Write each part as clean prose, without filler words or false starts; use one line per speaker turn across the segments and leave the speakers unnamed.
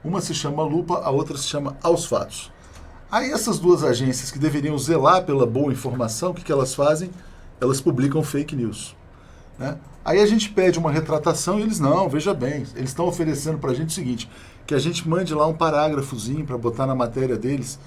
Uma se chama Lupa, a outra se chama Aos Fatos. Aí essas duas agências que deveriam zelar pela boa informação, o que elas fazem? Elas publicam fake news. Né? Aí a gente pede uma retratação e eles, não, veja bem, eles estão oferecendo para a gente o seguinte, que a gente mande lá um parágrafozinho para botar na matéria deles.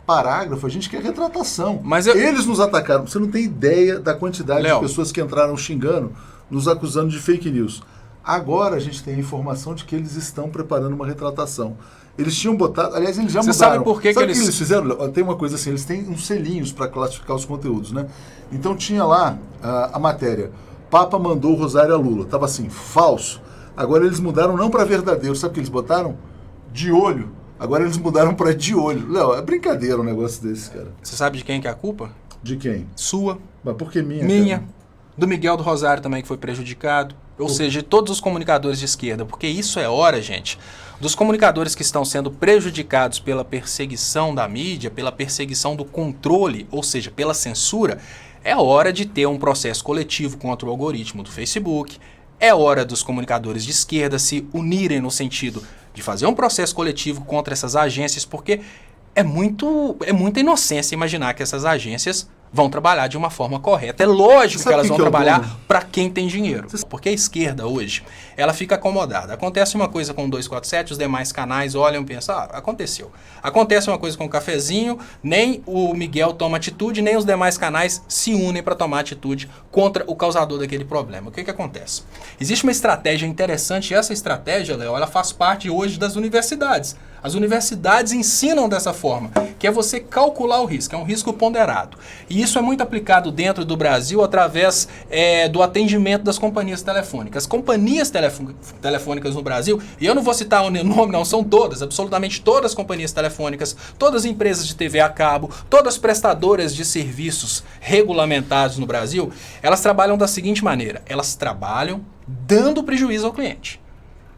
Parágrafo, a gente quer retratação.
Mas
eles nos atacaram. Você não tem ideia da quantidade
Léo,
de pessoas que entraram xingando, nos acusando de fake news. Agora a gente tem a informação de que eles estão preparando uma retratação. Eles tinham botado, aliás, eles já mudaram.
Você sabe por que
sabe
que
eles fizeram? Tem uma coisa assim, eles têm uns selinhos para classificar os conteúdos, né? Então tinha lá a matéria, Papa mandou o rosário a Lula. Tava assim, falso. Agora eles mudaram não para verdadeiro. Sabe o que eles botaram? De olho. Agora eles mudaram para de olho. Léo, é brincadeira um negócio desse, cara.
Você sabe de quem que é a culpa?
De quem?
Sua.
Mas por que minha?
Minha.
Cara?
Do Miguel do Rosário também, que foi prejudicado. Ou seja, de todos os comunicadores de esquerda. Porque isso é hora, gente, dos comunicadores que estão sendo prejudicados pela perseguição da mídia, pela perseguição do controle, ou seja, pela censura. É hora de ter um processo coletivo contra o algoritmo do Facebook. É hora dos comunicadores de esquerda se unirem no sentido de fazer um processo coletivo contra essas agências, porque é muita inocência imaginar que essas agências vão trabalhar de uma forma correta. É lógico que elas vão trabalhar para quem tem dinheiro. Porque a esquerda hoje, ela fica acomodada. Acontece uma coisa com o 247, os demais canais olham e pensam, aconteceu. Acontece uma coisa com o Cafezinho, nem o Miguel toma atitude, nem os demais canais se unem para tomar atitude contra o causador daquele problema. O que acontece? Existe uma estratégia interessante, e essa estratégia, Léo, ela faz parte hoje das universidades. As universidades ensinam dessa forma, que é você calcular o risco, é um risco ponderado. E isso é muito aplicado dentro do Brasil através do atendimento das companhias telefônicas. As companhias telefônicas no Brasil, e eu não vou citar o nome não, são todas, absolutamente todas as companhias telefônicas, todas as empresas de TV a cabo, todas as prestadoras de serviços regulamentados no Brasil, elas trabalham da seguinte maneira, elas trabalham dando prejuízo ao cliente.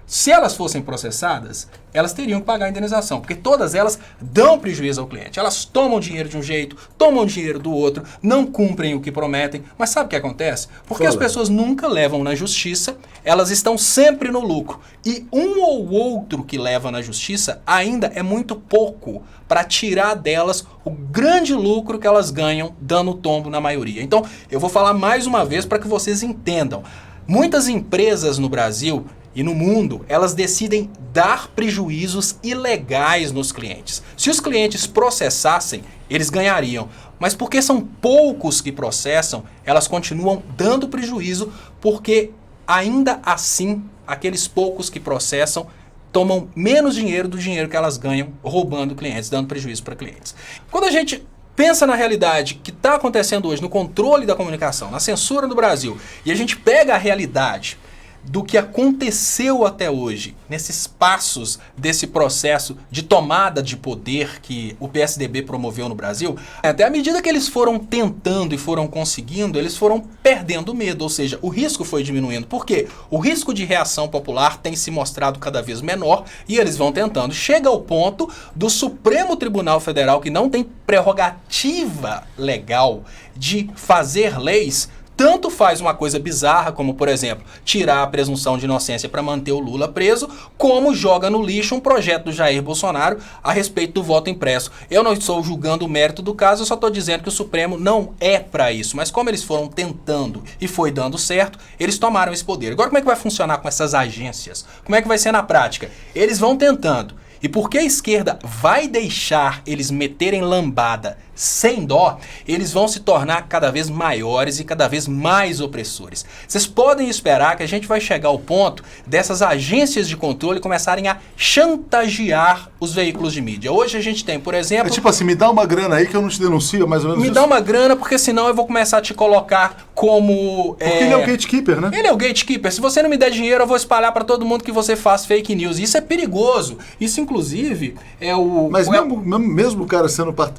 Se elas fossem processadas, elas teriam que pagar a indenização, porque todas elas dão prejuízo ao cliente. Elas tomam dinheiro de um jeito, tomam dinheiro do outro, não cumprem o que prometem. Mas sabe o que acontece? Porque as pessoas nunca levam na justiça, elas estão sempre no lucro. E um ou outro que leva na justiça ainda é muito pouco para tirar delas o grande lucro que elas ganham dando tombo na maioria. Então, eu vou falar mais uma vez para que vocês entendam. Muitas empresas no Brasil e no mundo, elas decidem dar prejuízos ilegais nos clientes. Se os clientes processassem, eles ganhariam. Mas porque são poucos que processam, elas continuam dando prejuízo, porque ainda assim, aqueles poucos que processam tomam menos dinheiro do dinheiro que elas ganham roubando clientes, dando prejuízo para clientes. Quando a gente pensa na realidade que está acontecendo hoje no controle da comunicação, na censura no Brasil, e a gente pega a realidade do que aconteceu até hoje, nesses passos desse processo de tomada de poder que o PSDB promoveu no Brasil, até à medida que eles foram tentando e foram conseguindo, eles foram perdendo medo, ou seja, o risco foi diminuindo. Por quê? O risco de reação popular tem se mostrado cada vez menor e eles vão tentando. Chega ao ponto do Supremo Tribunal Federal, que não tem prerrogativa legal de fazer leis, tanto faz uma coisa bizarra, como, por exemplo, tirar a presunção de inocência para manter o Lula preso, como joga no lixo um projeto do Jair Bolsonaro a respeito do voto impresso. Eu não estou julgando o mérito do caso, eu só estou dizendo que o Supremo não é para isso. Mas como eles foram tentando e foi dando certo, eles tomaram esse poder. Agora, como é que vai funcionar com essas agências? Como é que vai ser na prática? Eles vão tentando. E porque a esquerda vai deixar eles meterem lambada sem dó, eles vão se tornar cada vez maiores e cada vez mais opressores. Vocês podem esperar que a gente vai chegar ao ponto dessas agências de controle começarem a chantagear os veículos de mídia. Hoje a gente tem, por exemplo...
É tipo assim, me dá uma grana aí que eu não te denuncio, mais ou menos
Me
isso.
dá uma grana, porque senão eu vou começar a te colocar como...
Porque ele é o gatekeeper, né?
Ele é o gatekeeper. Se você não me der dinheiro, eu vou espalhar para todo mundo que você faz fake news. Isso é perigoso. Isso, inclusive, é o...
Mas mesmo o cara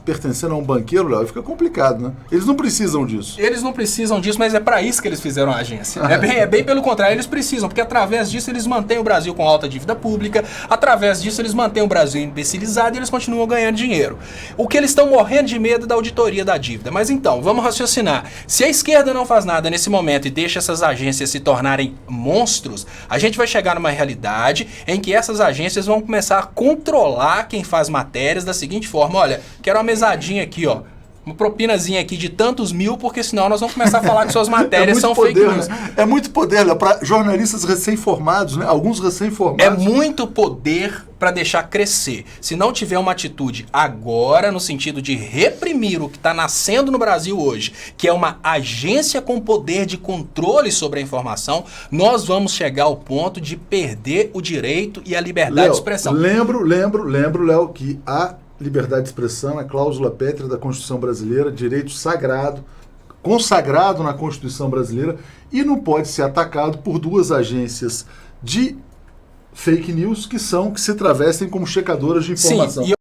pertencendo a um banqueiro, Léo, fica complicado, né? Eles não precisam disso.
Eles não precisam disso, mas é para isso que eles fizeram a agência. É bem pelo contrário, eles precisam, porque através disso eles mantêm o Brasil com alta dívida pública, através disso eles mantêm o Brasil imbecilizado e eles continuam ganhando dinheiro. O que eles estão morrendo de medo da auditoria da dívida. Mas então, vamos raciocinar. Se a esquerda não faz nada nesse momento e deixa essas agências se tornarem monstros, a gente vai chegar numa realidade em que essas agências vão começar a controlar quem faz matérias da seguinte forma: olha, quero uma mesadinha aqui, ó. Uma propinazinha aqui de tantos mil, porque senão nós vamos começar a falar que suas matérias são
poder,
fake news.
Né? É muito poder, Léo, para jornalistas recém-formados, né? Alguns recém-formados.
É muito poder para deixar crescer. Se não tiver uma atitude agora, no sentido de reprimir o que está nascendo no Brasil hoje, que é uma agência com poder de controle sobre a informação, nós vamos chegar ao ponto de perder o direito e a liberdade
Léo,
de expressão.
Lembro, Léo, que a liberdade de expressão é cláusula pétrea da Constituição brasileira, direito sagrado, consagrado na Constituição brasileira, e não pode ser atacado por duas agências de fake news que se travestem como checadoras de informação.
Sim,